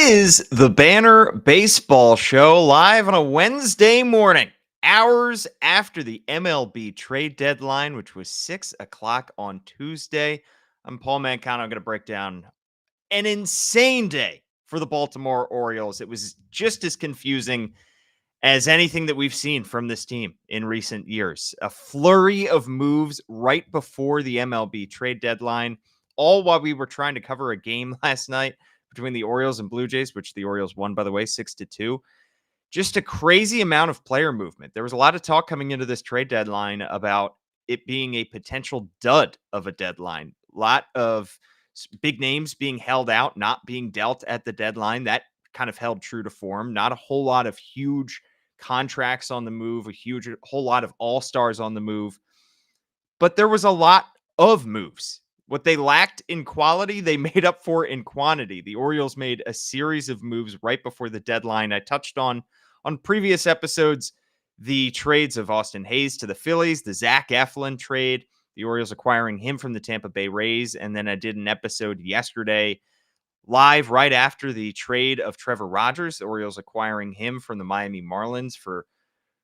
is the Banner Baseball Show live on a Wednesday morning, hours after the MLB trade deadline, which was 6 o'clock on Tuesday. I'm Paul Mancano. I'm going to break down an insane day for the Baltimore Orioles. It was just as confusing as anything that we've seen from this team in recent years. A flurry of moves right before the MLB trade deadline, all while we were trying to cover a game last night between the Orioles and Blue Jays, which the Orioles won, by the way, 6-2. Just a crazy amount of player movement. There was a lot of talk coming into this trade deadline about it being a potential dud of a deadline. A lot of big names being held out, not being dealt at the deadline. That kind of held true to form. Not a whole lot of huge contracts on the move, a whole lot of all-stars on the move. But there was a lot of moves. What they lacked in quality, they made up for in quantity. The Orioles made a series of moves right before the deadline. I touched on previous episodes the trades of Austin Hayes to the Phillies, the Zach Eflin trade, the Orioles acquiring him from the Tampa Bay Rays, and then I did an episode yesterday live right after the trade of Trevor Rogers, the Orioles acquiring him from the Miami Marlins for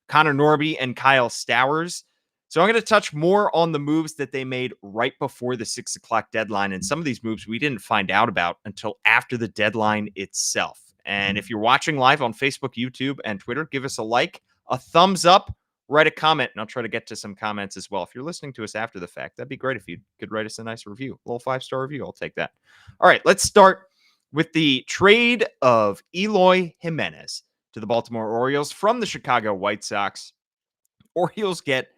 Connor Norby and Kyle Stowers. So I'm going to touch more on the moves that they made right before the 6 o'clock deadline. And some of these moves we didn't find out about until after the deadline itself. And if you're watching live on Facebook, YouTube, and Twitter, give us a like, a thumbs up, write a comment, and I'll try to get to some comments as well. If you're listening to us after the fact, that'd be great if you could write us a nice review, a little 5-star review. I'll take that. All right, let's start with the trade of Eloy Jimenez to the Baltimore Orioles from the Chicago White Sox. Orioles get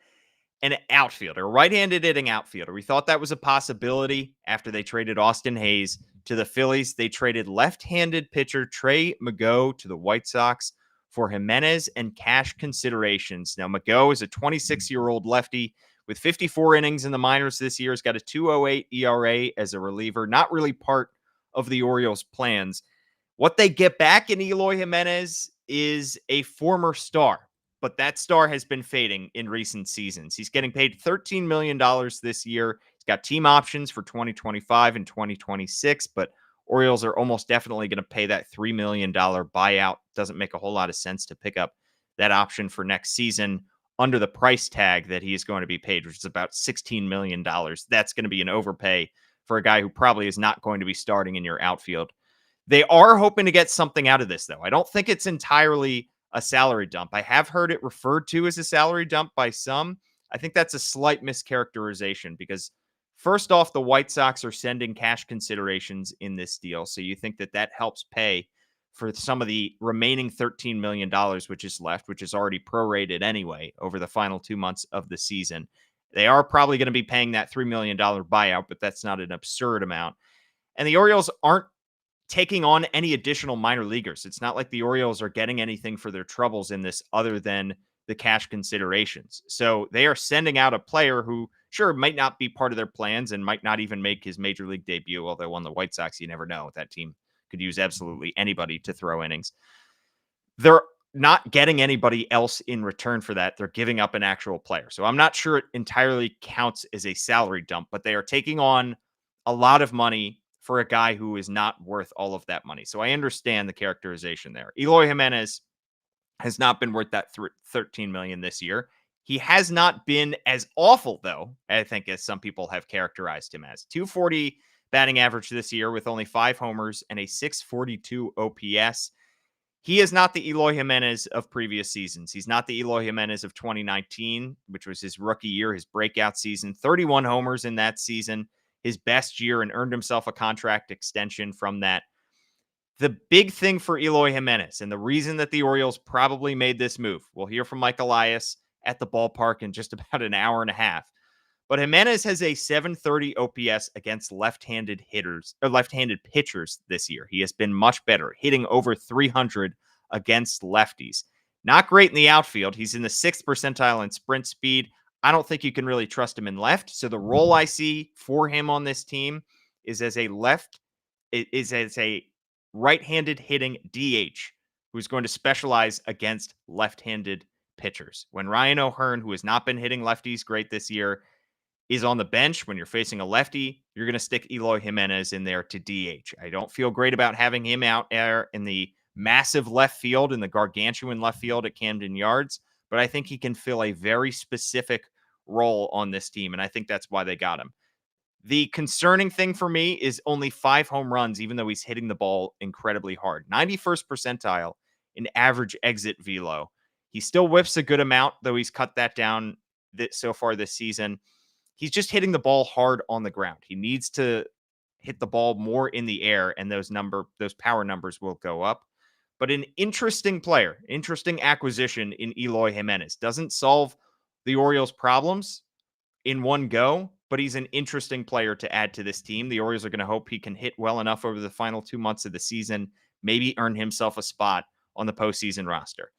an outfielder, a right-handed hitting outfielder. We thought that was a possibility after they traded Austin Hayes to the Phillies. They traded left-handed pitcher Trey Mago to the White Sox for Jimenez and cash considerations. Now, Mago is a 26-year-old lefty with 54 innings in the minors this year. He's got a 2.08 ERA as a reliever, not really part of the Orioles' plans. What they get back in Eloy Jimenez is a former star, but that star has been fading in recent seasons. He's getting paid $13 million this year. He's got team options for 2025 and 2026, but Orioles are almost definitely going to pay that $3 million buyout. Doesn't make a whole lot of sense to pick up that option for next season under the price tag that he is going to be paid, which is about $16 million. That's going to be an overpay for a guy who probably is not going to be starting in your outfield. They are hoping to get something out of this, though. I don't think it's entirely a salary dump. I have heard it referred to as a salary dump by some. I think that's a slight mischaracterization because first off, the White Sox are sending cash considerations in this deal. So you think that that helps pay for some of the remaining $13 million, which is left, which is already prorated anyway over the final 2 months of the season. They are probably going to be paying that $3 million buyout, but that's not an absurd amount. And the Orioles aren't taking on any additional minor leaguers. It's not like the Orioles are getting anything for their troubles in this other than the cash considerations. So they are sending out a player who, sure, might not be part of their plans and might not even make his major league debut, although on the White Sox, you never know. That team could use absolutely anybody to throw innings. They're not getting anybody else in return for that. They're giving up an actual player. So I'm not sure it entirely counts as a salary dump, but they are taking on a lot of money for a guy who is not worth all of that money. So I understand the characterization there. Eloy Jimenez has not been worth that $13 million this year. He has not been as awful, though, I think, as some people have characterized him as. 240 batting average this year with only 5 homers and a 642 OPS. He is not the Eloy Jimenez of previous seasons. He's not the Eloy Jimenez of 2019, which was his rookie year, his breakout season. 31 homers in that season, his best year, and earned himself a contract extension from that. The big thing for Eloy Jimenez, and the reason that the Orioles probably made this move, we'll hear from Mike Elias at the ballpark in just about an hour and a half. But Jimenez has a 730 OPS against left-handed hitters or left-handed pitchers this year. He has been much better, hitting over 300 against lefties. Not great in the outfield. He's in the 6th percentile in sprint speed. I don't think you can really trust him in left. So the role I see for him on this team is as a right-handed hitting DH who's going to specialize against left-handed pitchers. When Ryan O'Hearn, who has not been hitting lefties great this year, is on the bench when you're facing a lefty, you're going to stick Eloy Jimenez in there to DH. I don't feel great about having him out there in the massive left field, in the gargantuan left field at Camden Yards, but I think he can fill a very specific role on this team, and I think that's why they got him. The concerning thing for me is only 5 home runs, even though he's hitting the ball incredibly hard. 91st percentile in average exit velo. He still whips a good amount, though he's cut that down so far this season. He's just hitting the ball hard on the ground. He needs to hit the ball more in the air, and those power numbers will go up. But an interesting player, interesting acquisition in Eloy Jimenez. Doesn't solve the Orioles' problems in one go, but he's an interesting player to add to this team. The Orioles are going to hope he can hit well enough over the final 2 months of the season, maybe earn himself a spot on the postseason roster.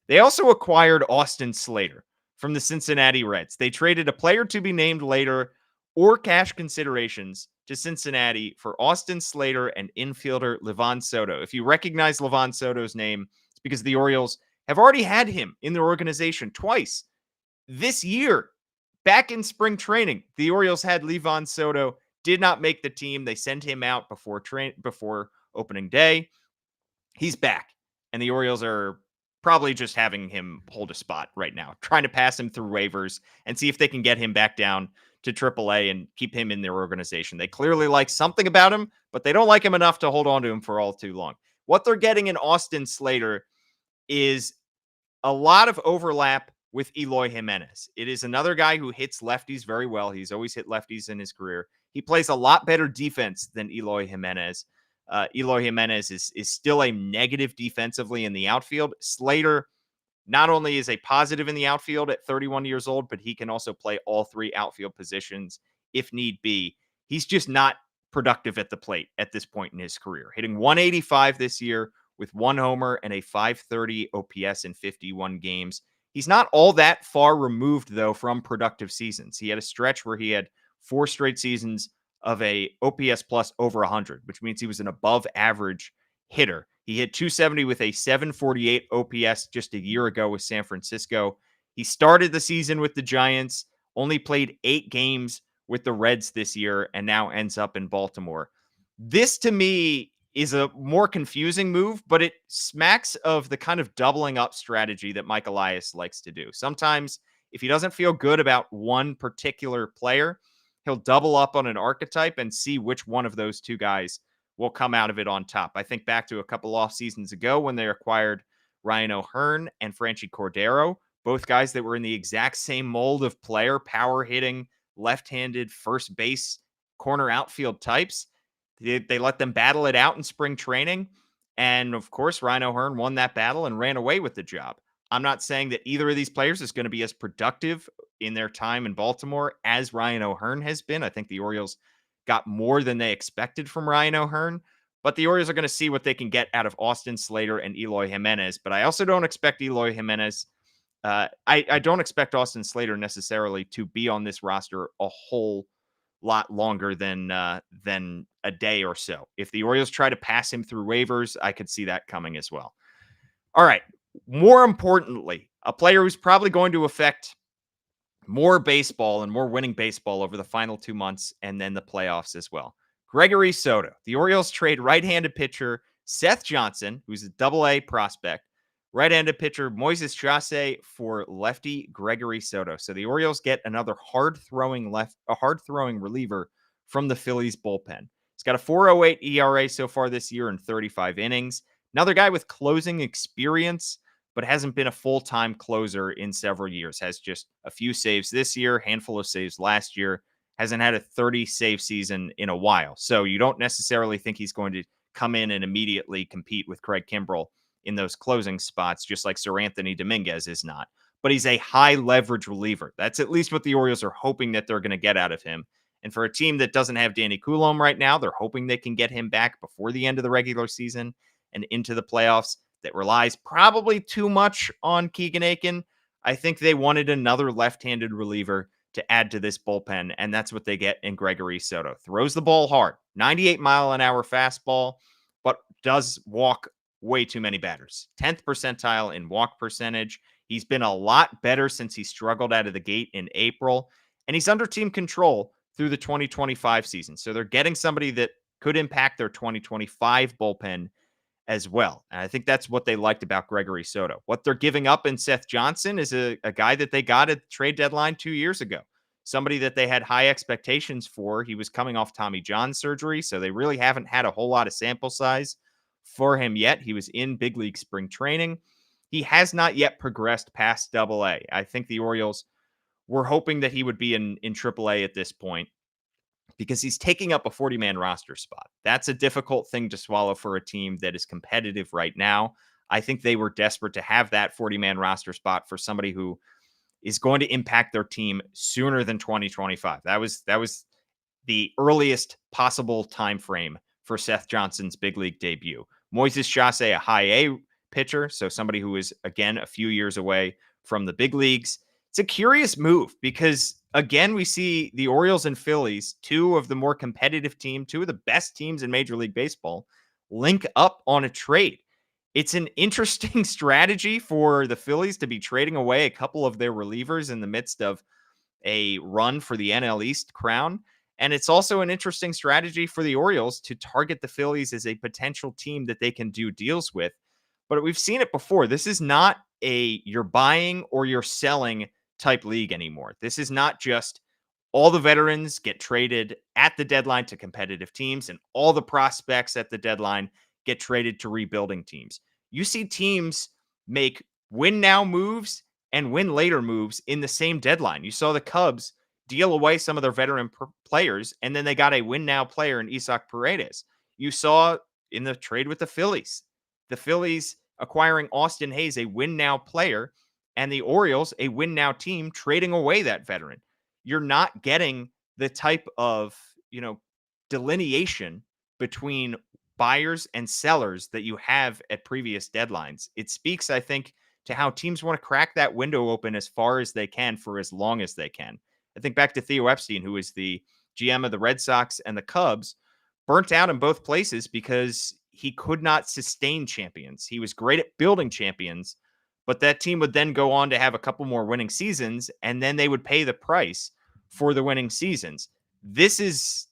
They also acquired Austin Slater from the Cincinnati Reds. They traded a player to be named later or cash considerations to Cincinnati for Austin Slater and infielder Livan Soto. If you recognize Livan Soto's name, it's because the Orioles have already had him in their organization twice this year. Back in spring training, the Orioles had Livan Soto, did not make the team. They sent him out before opening day. He's back, and the Orioles are probably just having him hold a spot right now, trying to pass him through waivers and see if they can get him back down to AAA and keep him in their organization. They clearly like something about him, but they don't like him enough to hold on to him for all too long. What they're getting in Austin Slater is a lot of overlap with Eloy Jimenez. It is another guy who hits lefties very well. He's always hit lefties in his career. He plays a lot better defense than Eloy Jimenez. Eloy Jimenez is still a negative defensively in the outfield. Slater not only is a positive in the outfield at 31 years old, but he can also play all 3 outfield positions if need be. He's just not productive at the plate at this point in his career. Hitting 185 this year with 1 homer and a 530 OPS in 51 games. He's not all that far removed, though, from productive seasons. He had a stretch where he had 4 straight seasons of a OPS plus over 100, which means he was an above average hitter. He hit 270 with a 748 OPS just a year ago with San Francisco. He started the season with the Giants, only played 8 games with the Reds this year, and now ends up in Baltimore. This, to me, is a more confusing move, but it smacks of the kind of doubling up strategy that Mike Elias likes to do. Sometimes, if he doesn't feel good about one particular player, he'll double up on an archetype and see which one of those 2 guys will come out of it on top. I think back to a couple off seasons ago when they acquired Ryan O'Hearn and Franchi Cordero, both guys that were in the exact same mold of player, power hitting, left-handed first base, corner outfield types. They let them battle it out in spring training. And of course, Ryan O'Hearn won that battle and ran away with the job. I'm not saying that either of these players is going to be as productive in their time in Baltimore as Ryan O'Hearn has been. I think the Orioles got more than they expected from Ryan O'Hearn, but the Orioles are going to see what they can get out of Austin Slater and Eloy Jimenez. But I also don't expect Eloy Jimenez. I don't expect Austin Slater necessarily to be on this roster a whole lot longer than a day or so. If the Orioles try to pass him through waivers, I could see that coming as well. All right. More importantly, a player who's probably going to affect more baseball and more winning baseball over the final 2 months and then the playoffs as well. Gregory Soto. The Orioles trade right-handed pitcher Seth Johnson, who's a double-A prospect, right-handed pitcher Moises Chase for lefty Gregory Soto. So the Orioles get another hard-throwing reliever from the Phillies bullpen. He's got a 4.08 ERA so far this year in 35 innings. Another guy with closing experience, but hasn't been a full-time closer in several years. Has just a few saves this year, handful of saves last year. Hasn't had a 30-save season in a while. So you don't necessarily think he's going to come in and immediately compete with Craig Kimbrell in those closing spots, just like Sir Anthony Dominguez is not. But he's a high-leverage reliever. That's at least what the Orioles are hoping that they're going to get out of him. And for a team that doesn't have Danny Coulombe right now, they're hoping they can get him back before the end of the regular season and into the playoffs. That relies probably too much on Keegan Aiken. I think they wanted another left-handed reliever to add to this bullpen, and that's what they get in Gregory Soto. Throws the ball hard, 98-mile-an-hour fastball, but does walk way too many batters. 10th percentile in walk percentage. He's been a lot better since he struggled out of the gate in April, and he's under team control through the 2025 season. So they're getting somebody that could impact their 2025 bullpen as well. And I think that's what they liked about Gregory Soto. What they're giving up in Seth Johnson is a guy that they got at the trade deadline 2 years ago. Somebody that they had high expectations for. He was coming off Tommy John surgery, so they really haven't had a whole lot of sample size for him yet. He was in big league spring training. He has not yet progressed past double A. I think the Orioles were hoping that he would be in triple A at this point because he's taking up a 40-man roster spot. That's a difficult thing to swallow for a team that is competitive right now. I think they were desperate to have that 40-man roster spot for somebody who is going to impact their team sooner than 2025. That was the earliest possible time frame for Seth Johnson's big league debut. Moises Chase, a high A pitcher, so somebody who is, again, a few years away from the big leagues. It's a curious move because, again, we see the Orioles and Phillies, two of the more competitive teams, two of the best teams in Major League Baseball, link up on a trade. It's an interesting strategy for the Phillies to be trading away a couple of their relievers in the midst of a run for the NL East crown. And it's also an interesting strategy for the Orioles to target the Phillies as a potential team that they can do deals with. But we've seen it before. This is not a you're buying or you're selling type league anymore. This is not just all the veterans get traded at the deadline to competitive teams and all the prospects at the deadline get traded to rebuilding teams. You see teams make win now moves and win later moves in the same deadline. You saw the Cubs deal away some of their veteran players, and then they got a win now player in Isaac Paredes. You saw in the trade with the Phillies acquiring Austin Hayes, a win now player, and the Orioles, a win now team, trading away that veteran. You're not getting the type of, delineation between buyers and sellers that you have at previous deadlines. It speaks, I think, to how teams want to crack that window open as far as they can for as long as they can. I think back to Theo Epstein, who is the GM of the Red Sox and the Cubs, burnt out in both places because he could not sustain champions. He was great at building champions, but that team would then go on to have a couple more winning seasons, and then they would pay the price for the winning seasons. This is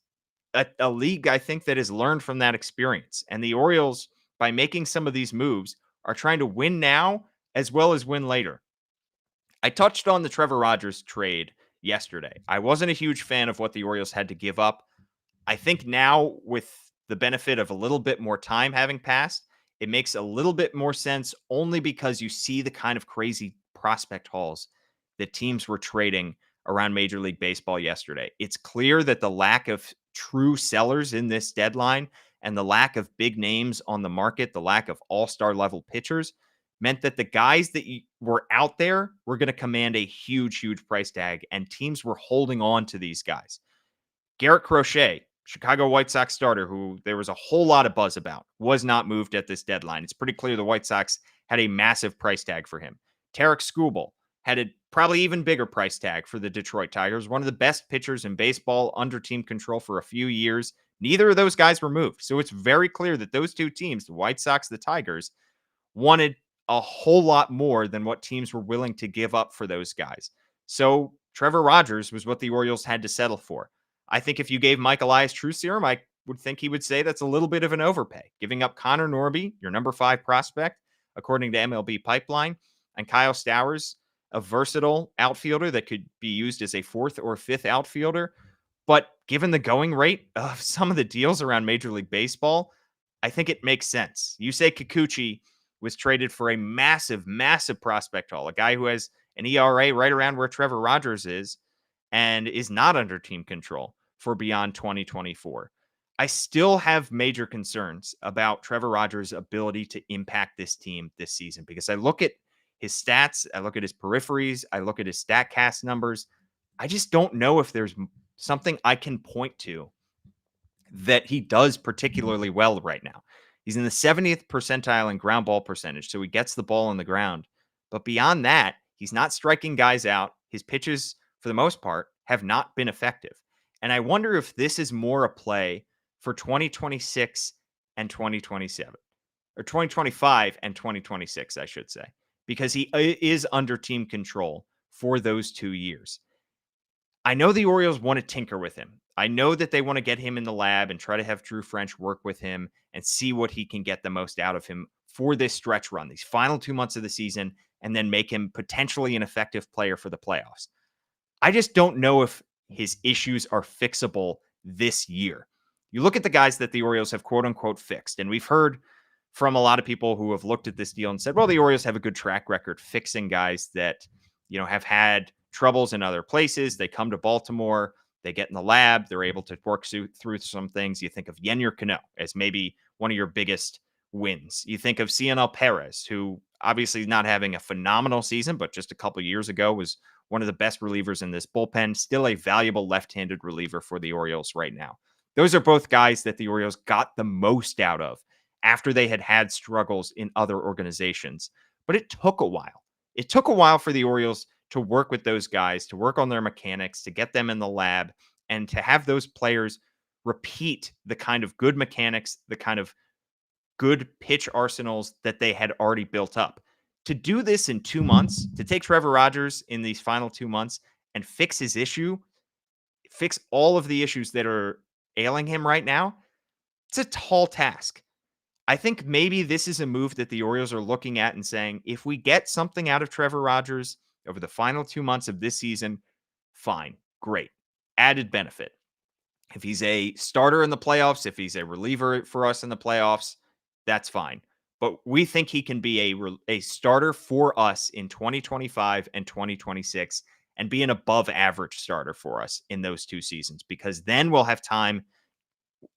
a league, I think, that has learned from that experience. And the Orioles, by making some of these moves, are trying to win now as well as win later. I touched on the Trevor Rogers trade yesterday. I wasn't a huge fan of what the Orioles had to give up. I think now, with the benefit of a little bit more time having passed, it makes a little bit more sense only because you see the kind of crazy prospect hauls that teams were trading around Major League Baseball yesterday. It's clear that the lack of true sellers in this deadline and the lack of big names on the market, the lack of all-star level pitchers, meant that the guys that were out there were going to command a huge, huge price tag, and teams were holding on to these guys. Garrett Crochet, Chicago White Sox starter, who there was a whole lot of buzz about, was not moved at this deadline. It's pretty clear the White Sox had a massive price tag for him. Tarek Skubal had a probably even bigger price tag for the Detroit Tigers, one of the best pitchers in baseball under team control for a few years. Neither of those guys were moved. So it's very clear that those two teams, the White Sox, the Tigers, wanted a whole lot more than what teams were willing to give up for those guys. So Trevor Rogers was what the Orioles had to settle for. I think if you gave Mike Elias true serum, I would think he would say that's a little bit of an overpay. Giving up Connor Norby, your number 5 prospect, according to MLB Pipeline, and Kyle Stowers, a versatile outfielder that could be used as a 4th or 5th outfielder. But given the going rate of some of the deals around Major League Baseball, I think it makes sense. Yusei Kikuchi was traded for a massive, massive prospect haul, a guy who has an ERA right around where Trevor Rogers is and is not under team control for beyond 2024. I still have major concerns about Trevor Rogers' ability to impact this team this season because I look at his stats, I look at his peripheries, I look at his StatCast numbers. I just don't know if there's something I can point to that he does particularly well right now. He's in the 70th percentile in ground ball percentage, so he gets the ball on the ground. But beyond that, he's not striking guys out. His pitches, for the most part, have not been effective. And I wonder if this is more a play for 2026 and 2027, or 2025 and 2026, I should say, because he is under team control for those 2 years. I know the Orioles want to tinker with him. I know that they want to get him in the lab and try to have Drew French work with him and see what he can get the most out of him for this stretch run, these final 2 months of the season, and then make him potentially an effective player for the playoffs. I just don't know if his issues are fixable this year. You look at the guys that the Orioles have quote unquote fixed, and we've heard from a lot of people who have looked at this deal and said, well, the Orioles have a good track record fixing guys that, have had troubles in other places. They come to Baltimore, they get in the lab, they're able to work through some things. You think of Yennier Cano as maybe one of your biggest wins. You think of Cionel Perez, who obviously is not having a phenomenal season, but just a couple years ago was one of the best relievers in this bullpen, still a valuable left-handed reliever for the Orioles right now. Those are both guys that the Orioles got the most out of after they had had struggles in other organizations. But it took a while. It took a while for the Orioles to work with those guys, to work on their mechanics, to get them in the lab, and to have those players repeat the kind of good mechanics, the kind of good pitch arsenals that they had already built up. To do this in 2 months, to take Trevor Rogers in these final 2 months and fix his issue, fix all of the issues that are ailing him right now, it's a tall task. I think maybe this is a move that the Orioles are looking at and saying, if we get something out of Trevor Rogers over the final 2 months of this season, fine, great, added benefit. If he's a starter in the playoffs, if he's a reliever for us in the playoffs, that's fine. But we think he can be a starter for us in 2025 and 2026 and be an above average starter for us in those 2 seasons, because then we'll have time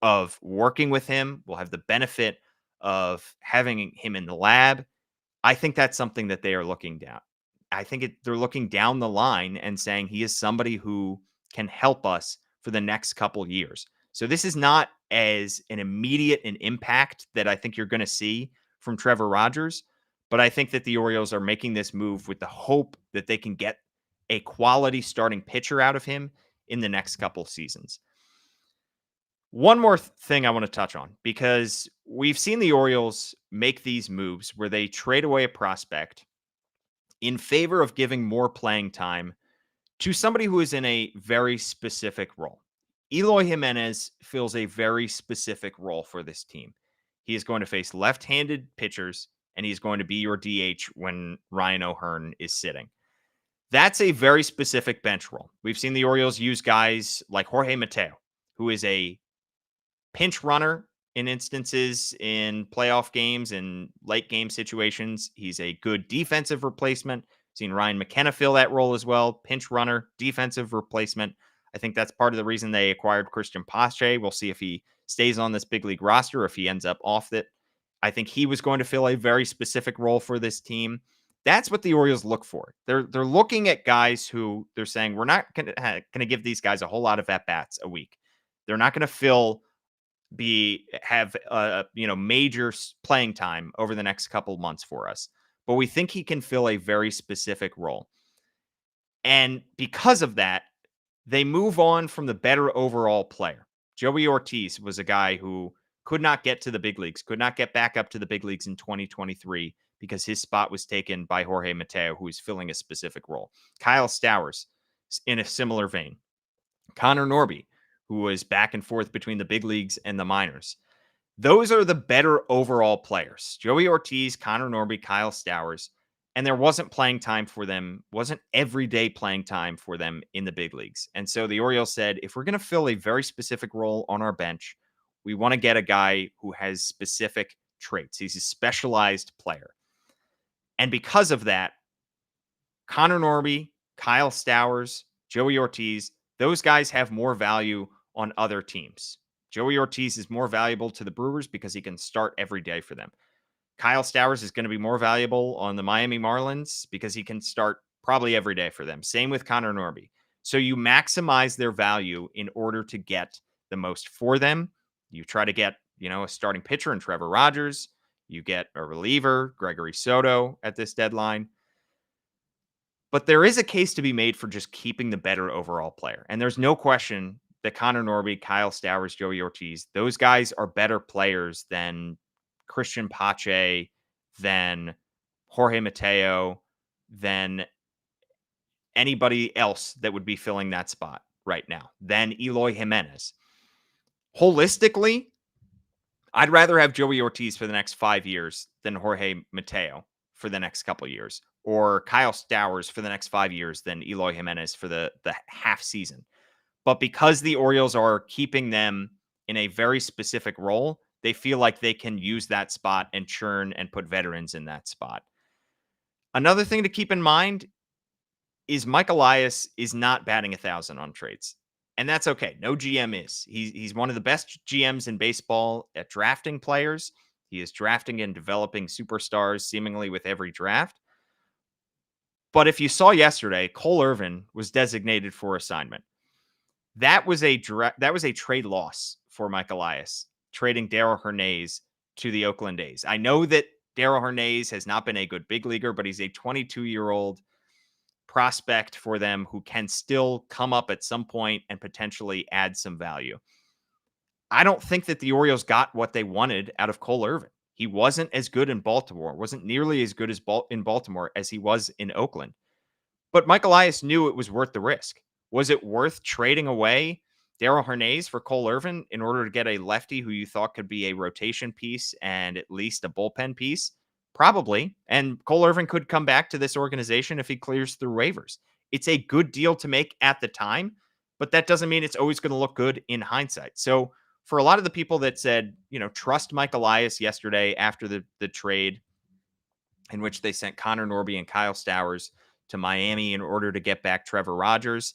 of working with him. We'll have the benefit of having him in the lab. I think that's something that they are looking down. I think they're looking down the line and saying he is somebody who can help us for the next couple years. So this is not as an immediate an impact that I think you're going to see from Trevor Rogers, but I think that the Orioles are making this move with the hope that they can get a quality starting pitcher out of him in the next couple seasons. One more thing I want to touch on, because we've seen the Orioles make these moves where they trade away a prospect in favor of giving more playing time to somebody who is in a very specific role. Eloy Jimenez fills a very specific role for this team. He is going to face left-handed pitchers, and he's going to be your DH when Ryan O'Hearn is sitting. That's a very specific bench role. We've seen the Orioles use guys like Jorge Mateo, who is a pinch runner in instances in playoff games and late game situations. He's a good defensive replacement. Seen Ryan McKenna fill that role as well. Pinch runner, defensive replacement. I think that's part of the reason they acquired Christian Pache. We'll see if he stays on this big league roster or if he ends up off it. I think he was going to fill a very specific role for this team. That's what the Orioles look for. They're looking at guys who they're saying we're not going to give these guys a whole lot of at bats a week. They're not going to have major playing time over the next couple months for us, but we think he can fill a very specific role. And because of that, they move on from the better overall player. Joey Ortiz was a guy who could not get to the big leagues, could not get back up to the big leagues in 2023 because his spot was taken by Jorge Mateo, who is filling a specific role. Kyle Stowers in a similar vein. Connor Norby, who was back and forth between the big leagues and the minors. Those are the better overall players. Joey Ortiz, Connor Norby, Kyle Stowers. And there wasn't playing time for them, wasn't everyday playing time for them in the big leagues. And so the Orioles said, if we're going to fill a very specific role on our bench, we want to get a guy who has specific traits. He's a specialized player. And because of that, Connor Norby, Kyle Stowers, Joey Ortiz, those guys have more value on other teams. Joey Ortiz is more valuable to the Brewers because he can start every day for them. Kyle Stowers is going to be more valuable on the Miami Marlins because he can start probably every day for them. Same with Connor Norby. So you maximize their value in order to get the most for them. You try to get, a starting pitcher in Trevor Rogers. You get a reliever, Gregory Soto, at this deadline. But there is a case to be made for just keeping the better overall player. And there's no question that Connor Norby, Kyle Stowers, Joey Ortiz, those guys are better players than Christian Pache, than Jorge Mateo, than anybody else that would be filling that spot right now than Eloy Jimenez. Holistically, I'd rather have Joey Ortiz for the next 5 years than Jorge Mateo for the next couple of years, or Kyle Stowers for the next 5 years than Eloy Jimenez for the half season. But because the Orioles are keeping them in a very specific role, they feel like they can use that spot and churn and put veterans in that spot. Another thing to keep in mind is Mike Elias is not batting 1,000 on trades. And that's okay. No GM is. He's one of the best GMs in baseball at drafting players. He is drafting and developing superstars seemingly with every draft. But if you saw yesterday, Cole Irvin was designated for assignment. That was a trade loss for Mike Elias, trading Darryl Hernandez to the Oakland A's. I know that Darryl Hernandez has not been a good big leaguer, but he's a 22-year-old prospect for them who can still come up at some point and potentially add some value. I don't think that the Orioles got what they wanted out of Cole Irvin. He wasn't as good in Baltimore, wasn't nearly as good as in Baltimore as he was in Oakland. But Mike Elias knew it was worth the risk. Was it worth trading away Darryl Hernandez for Cole Irvin in order to get a lefty who you thought could be a rotation piece and at least a bullpen piece? Probably. And Cole Irvin could come back to this organization if he clears through waivers. It's a good deal to make at the time, but that doesn't mean it's always going to look good in hindsight. So for a lot of the people that said, trust Mike Elias yesterday after the trade in which they sent Connor Norby and Kyle Stowers to Miami in order to get back Trevor Rogers,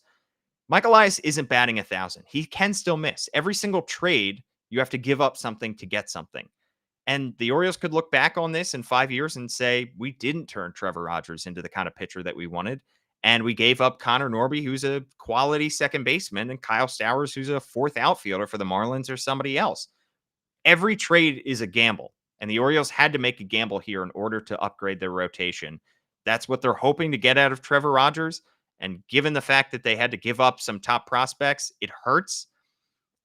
Mike Elias isn't batting 1,000. He can still miss. Every single trade, you have to give up something to get something. And the Orioles could look back on this in 5 years and say, we didn't turn Trevor Rogers into the kind of pitcher that we wanted. And we gave up Connor Norby, who's a quality second baseman, and Kyle Stowers, who's a fourth outfielder for the Marlins or somebody else. Every trade is a gamble. And the Orioles had to make a gamble here in order to upgrade their rotation. That's what they're hoping to get out of Trevor Rogers. And given the fact that they had to give up some top prospects, it hurts,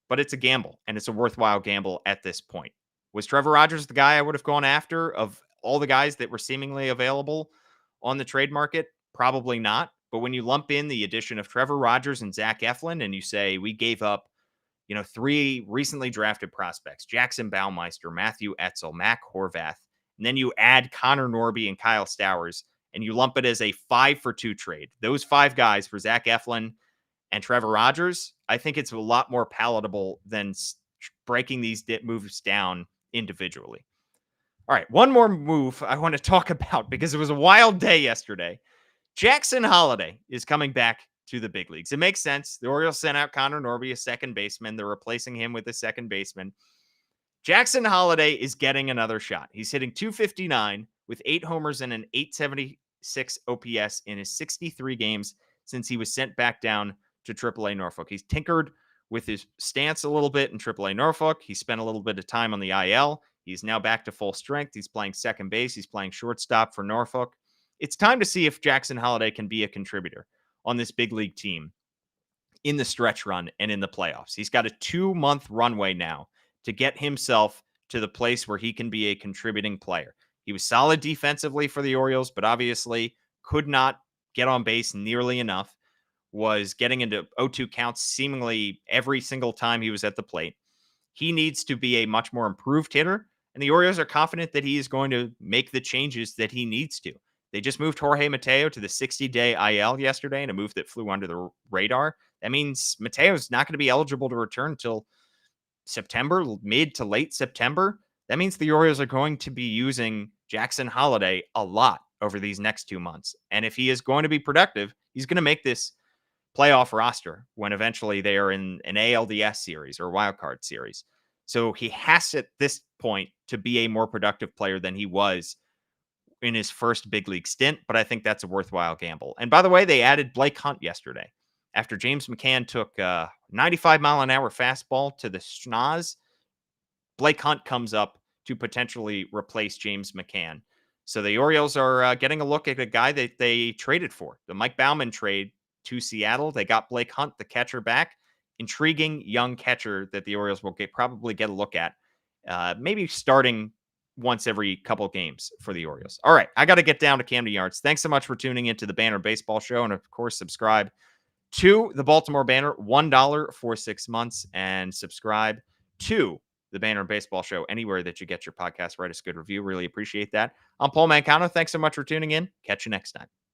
but it's a gamble, and it's a worthwhile gamble at this point. Was Trevor Rogers the guy I would have gone after of all the guys that were seemingly available on the trade market? Probably not. But when you lump in the addition of Trevor Rogers and Zach Eflin, and you say we gave up, 3 recently drafted prospects, Jackson Baumeister, Matthew Etzel, Mac Horvath, and then you add Connor Norby and Kyle Stowers, and you lump it as a 5-for-2 trade. Those 5 guys for Zach Eflin and Trevor Rogers, I think it's a lot more palatable than breaking these moves down individually. All right, one more move I want to talk about because it was a wild day yesterday. Jackson Holliday is coming back to the big leagues. It makes sense. The Orioles sent out Connor Norby, a second baseman. They're replacing him with a second baseman. Jackson Holliday is getting another shot. He's hitting .259 with 8 homers and an .876 OPS in his 63 games since he was sent back down to AAA Norfolk. He's tinkered with his stance a little bit in AAA Norfolk. He spent a little bit of time on the IL. He's now back to full strength. He's playing second base. He's playing shortstop for Norfolk. It's time to see if Jackson Holliday can be a contributor on this big league team in the stretch run and in the playoffs. He's got a 2-month runway now to get himself to the place where he can be a contributing player. He was solid defensively for the Orioles, but obviously could not get on base nearly enough, was getting into 0-2 counts seemingly every single time he was at the plate. He needs to be a much more improved hitter, and the Orioles are confident that he is going to make the changes that he needs to. They just moved Jorge Mateo to the 60-day IL yesterday in a move that flew under the radar. That means Mateo's not going to be eligible to return until September, mid to late September. That means the Orioles are going to be using Jackson Holliday a lot over these next 2 months. And if he is going to be productive, he's going to make this playoff roster when eventually they are in an ALDS series or wild card series. So he has at this point to be a more productive player than he was in his first big league stint, but I think that's a worthwhile gamble. And by the way, they added Blake Hunt yesterday. After James McCann took a 95-mile-an-hour fastball to the schnoz, Blake Hunt comes up to potentially replace James McCann. So the Orioles are getting a look at a guy that they traded for. The Mike Baumann trade to Seattle. They got Blake Hunt, the catcher, back. Intriguing young catcher that the Orioles will probably get a look at. Maybe starting once every couple games for the Orioles. All right, I got to get down to Camden Yards. Thanks so much for tuning into the Banner Baseball Show. And of course, subscribe to the Baltimore Banner, $1 for 6 months, and subscribe to the Banner Baseball Show anywhere that you get your podcast. Write us a good review. Really appreciate that. I'm Paul Mancano. Thanks so much for tuning in. Catch you next time.